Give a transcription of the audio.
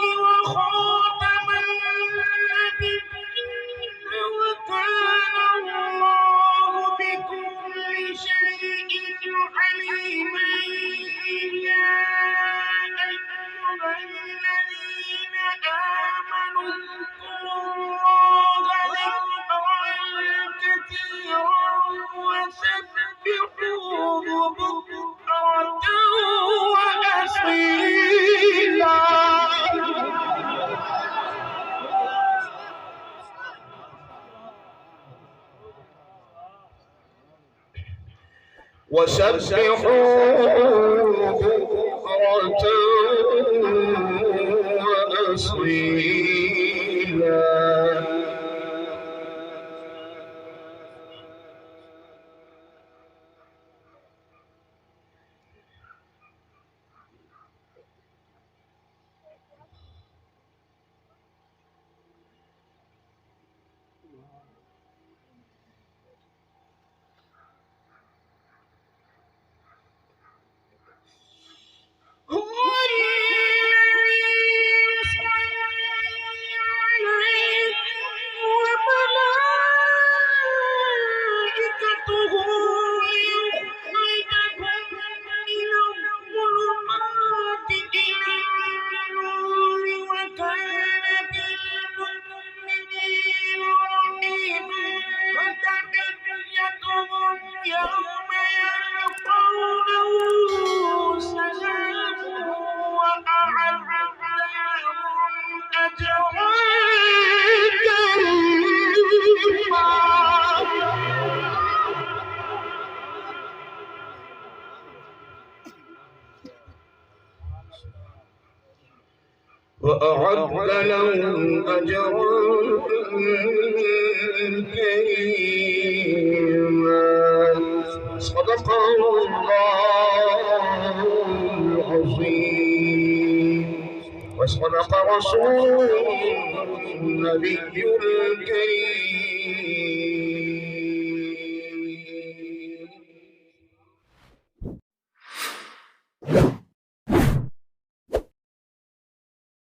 وخاتم النبيين وكان الله بكل شيء عليما يا أيها الذين آمنوا اذكروا الله ذكرا كثيرا وسبحوه بكرة وأصيلا وسبحوه بكرة وأصيلا وأعد لهم أجرا كريما صدق الله العظيم وصدق رسوله النبي الكريم